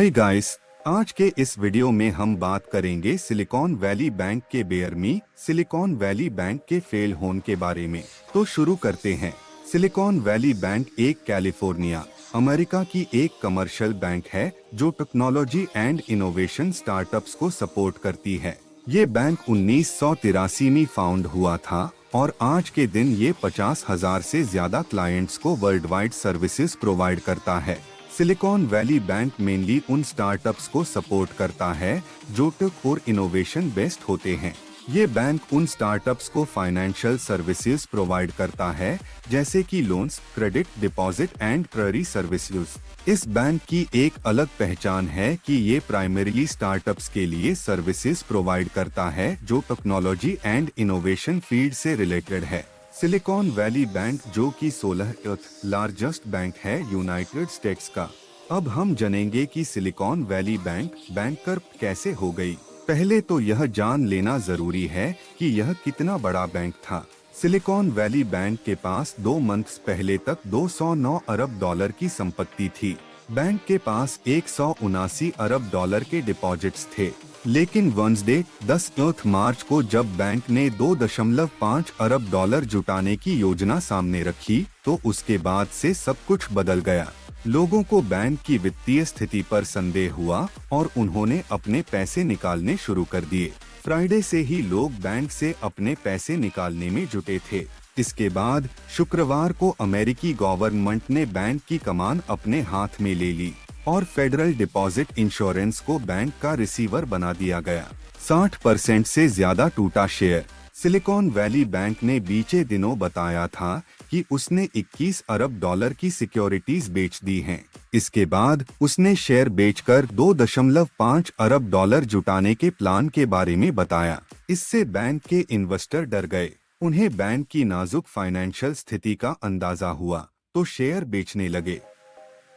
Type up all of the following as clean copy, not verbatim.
Hi guys, आज के इस वीडियो में हम बात करेंगे सिलिकॉन वैली बैंक के बेयर मी सिलिकॉन वैली बैंक के फेल होने के बारे में। तो शुरू करते हैं। सिलिकॉन वैली बैंक एक कैलिफोर्निया, अमेरिका की एक कमर्शियल बैंक है जो टेक्नोलॉजी एंड इनोवेशन स्टार्टअप्स को सपोर्ट करती है। ये बैंक 1983 में फाउंड हुआ था और आज के दिन ये 50,000 से ज्यादा क्लाइंट्स को वर्ल्ड वाइड सर्विसेज प्रोवाइड करता है। सिलिकॉन वैली बैंक मेनली उन स्टार्टअप्स को सपोर्ट करता है जो टेक और इनोवेशन बेस्ड होते हैं। ये बैंक उन स्टार्टअप्स को फाइनेंशियल सर्विसेज प्रोवाइड करता है जैसे कि loans, credit, deposit and treasury services. इस बैंक की एक अलग पहचान है कि ये प्राइमरीली स्टार्टअप्स के लिए सर्विसेज प्रोवाइड करता है जो टेक्नोलॉजी एंड इनोवेशन फील्ड से रिलेटेड है। सिलिकॉन वैली बैंक जो कि 16th लार्जेस्ट बैंक है यूनाइटेड स्टेट्स का। अब हम जानेंगे कि सिलिकॉन वैली बैंक बैंकरप्ट कैसे हो गई। पहले तो यह जान लेना जरूरी है कि यह कितना बड़ा बैंक था। सिलिकॉन वैली बैंक के पास 2 मंथ्स पहले तक 209 अरब डॉलर की संपत्ति थी। बैंक के पास 179 अरब डॉलर के डिपॉजिट्स थे, लेकिन वेडनेसडे 10 मार्च को जब बैंक ने 2.5 अरब डॉलर जुटाने की योजना सामने रखी तो उसके बाद से सब कुछ बदल गया। लोगों को बैंक की वित्तीय स्थिति पर संदेह हुआ और उन्होंने अपने पैसे निकालने शुरू कर दिए। फ्राइडे से ही लोग बैंक से अपने पैसे निकालने में जुटे थे। इसके बाद शुक्रवार को अमेरिकी गवर्नमेंट ने बैंक की कमान अपने हाथ में ले ली और फेडरल डिपॉजिट इंश्योरेंस को बैंक का रिसीवर बना दिया गया। 60% से ज्यादा टूटा शेयर। सिलिकॉन वैली बैंक ने बीते दिनों बताया था कि उसने 21 अरब डॉलर की सिक्योरिटीज बेच दी हैं। इसके बाद उसने शेयर बेचकर 2.5 अरब डॉलर जुटाने के प्लान के बारे में बताया। इससे बैंक के इन्वेस्टर डर गए। उन्हें बैंक की नाजुक फाइनेंशियल स्थिति का अंदाजा हुआ तो शेयर बेचने लगे।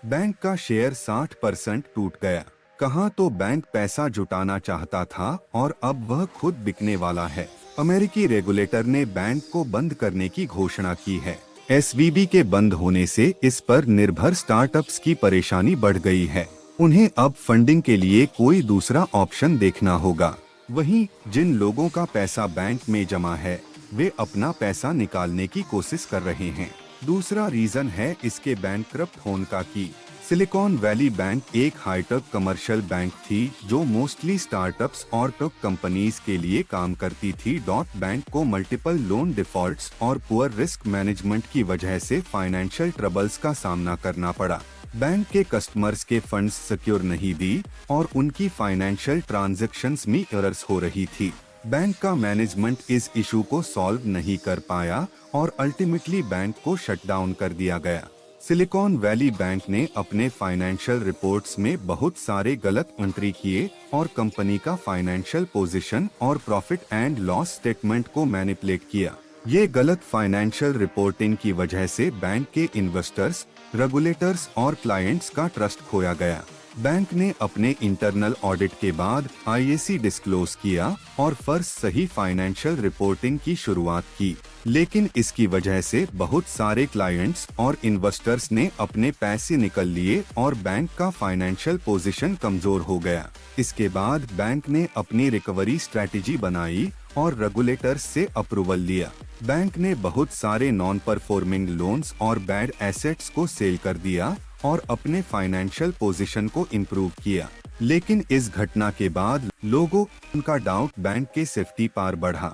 बैंक का शेयर 60% टूट गया। कहाँ तो बैंक पैसा जुटाना चाहता था और अब वह खुद बिकने वाला है। अमेरिकी रेगुलेटर ने बैंक को बंद करने की घोषणा की है। एसवीबी के बंद होने से इस पर निर्भर स्टार्टअप्स की परेशानी बढ़ गई है। उन्हें अब फंडिंग के लिए कोई दूसरा ऑप्शन देखना होगा। वहीं जिन लोगों का पैसा बैंक में जमा है वे अपना पैसा निकालने की कोशिश कर रहे हैं। दूसरा रीजन है इसके बैंकक्रप्ट होने का कि सिलिकॉन वैली बैंक एक हाईटेक कमर्शियल बैंक थी जो मोस्टली स्टार्टअप्स और टेक कंपनीज के लिए काम करती थी। बैंक को मल्टीपल लोन डिफॉल्ट्स और पुअर रिस्क मैनेजमेंट की वजह से फाइनेंशियल ट्रबल्स का सामना करना पड़ा। बैंक के कस्टमर्स के फंड्स सिक्योर नहीं दी और उनकी फाइनेंशियल ट्रांजैक्शंस में एरर्स हो रही थी। बैंक का मैनेजमेंट इस इशू को सॉल्व नहीं कर पाया और अल्टीमेटली बैंक को शट डाउन कर दिया गया। सिलिकॉन वैली बैंक ने अपने फाइनेंशियल रिपोर्ट्स में बहुत सारे गलत एंट्री किए और कंपनी का फाइनेंशियल पोजीशन और प्रॉफिट एंड लॉस स्टेटमेंट को मैनिपुलेट किया। ये गलत फाइनेंशियल रिपोर्टिंग की वजह से बैंक के इन्वेस्टर्स, रेगुलेटर्स और क्लाइंट्स का ट्रस्ट खोया गया। बैंक ने अपने इंटरनल ऑडिट के बाद आईएसी डिस्क्लोज किया और फर्स्ट सही फाइनेंशियल रिपोर्टिंग की शुरुआत की, लेकिन इसकी वजह से बहुत सारे क्लाइंट्स और इन्वेस्टर्स ने अपने पैसे निकल लिए और बैंक का फाइनेंशियल पोजीशन कमजोर हो गया। इसके बाद बैंक ने अपनी रिकवरी स्ट्रेटेजी बनाई और रेगुलेटर्स से अप्रूवल लिया। बैंक ने बहुत सारे नॉन परफॉर्मिंग लोन्स और बैड एसेट्स को सेल कर दिया और अपने फाइनेंशियल पोजीशन को इम्प्रूव किया। लेकिन इस घटना के बाद लोगों का डाउट बैंक के सेफ्टी पर बढ़ा।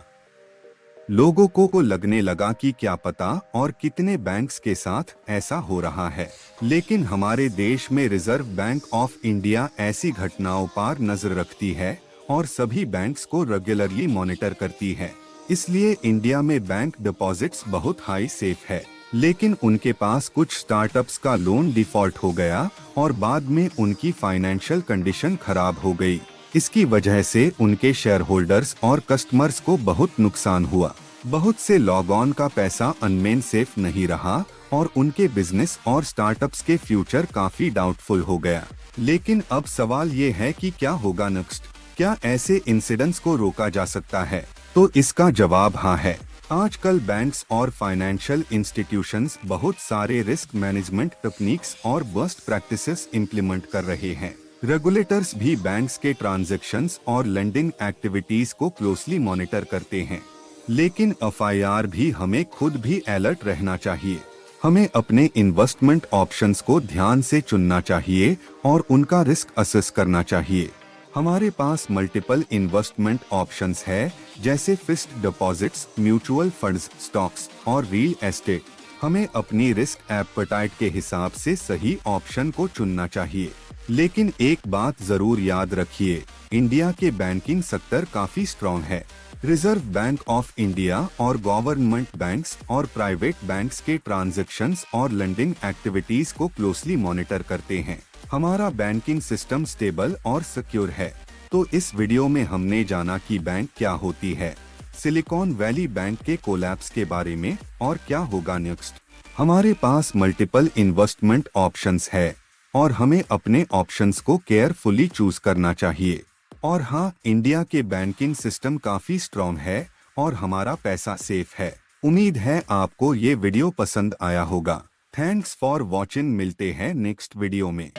लोगों को लगने लगा कि क्या पता और कितने बैंक्स के साथ ऐसा हो रहा है। लेकिन हमारे देश में रिजर्व बैंक ऑफ इंडिया ऐसी घटनाओं पर नजर रखती है और सभी बैंक्स को रेगुलरली मॉनिटर करती है। इसलिए इंडिया में बैंक डिपॉजिट्स बहुत हाई सेफ है। लेकिन उनके पास कुछ स्टार्टअप्स का लोन डिफॉल्ट हो गया और बाद में उनकी फाइनेंशियल कंडीशन खराब हो गई। इसकी वजह से उनके शेयर होल्डर्स और कस्टमर्स को बहुत नुकसान हुआ। बहुत से लॉग ऑन का पैसा अनमेन सेफ नहीं रहा और उनके बिजनेस और स्टार्टअप्स के फ्यूचर काफी डाउटफुल हो गया। लेकिन अब सवाल ये है कि क्या होगा नेक्स्ट? क्या ऐसे इंसिडेंट्स को रोका जा सकता है? तो इसका जवाब हाँ है। आजकल बैंक्स और फाइनेंशियल इंस्टीट्यूशंस बहुत सारे रिस्क मैनेजमेंट टेक्निक्स और बेस्ट प्रैक्टिसेस इम्प्लीमेंट कर रहे हैं। रेगुलेटर्स भी बैंक्स के ट्रांजैक्शंस और लेंडिंग एक्टिविटीज को क्लोजली मॉनिटर करते हैं, लेकिन एफआईआर भी हमें खुद भी अलर्ट रहना चाहिए। हमें अपने इन्वेस्टमेंट ऑप्शंस को ध्यान से चुनना चाहिए और उनका रिस्क असेस करना चाहिए। हमारे पास मल्टीपल इन्वेस्टमेंट ऑप्शंस है, जैसे fixed deposits, mutual funds, stocks और रियल एस्टेट। हमें अपनी रिस्क एपेटाइट के हिसाब से सही ऑप्शन को चुनना चाहिए। लेकिन एक बात जरूर याद रखिए, इंडिया के बैंकिंग सेक्टर काफी स्ट्रॉन्ग है। रिजर्व बैंक ऑफ इंडिया और गवर्नमेंट बैंक्स और प्राइवेट बैंक्स के ट्रांजैक्शंस और लेंडिंग एक्टिविटीज को क्लोजली मॉनिटर करते हैं। हमारा बैंकिंग सिस्टम स्टेबल और सिक्योर है। तो इस वीडियो में हमने जाना कि बैंक क्या होती है, सिलिकॉन वैली बैंक के कोलैप्स के बारे में और क्या होगा नेक्स्ट। हमारे पास मल्टीपल इन्वेस्टमेंट ऑप्शंस है और हमें अपने ऑप्शंस को केयरफुली चूज करना चाहिए। और हाँ, इंडिया के बैंकिंग सिस्टम काफी स्ट्रॉन्ग है और हमारा पैसा सेफ है। उम्मीद है आपको ये वीडियो पसंद आया होगा। Thanks for watching. मिलते हैं नेक्स्ट वीडियो में।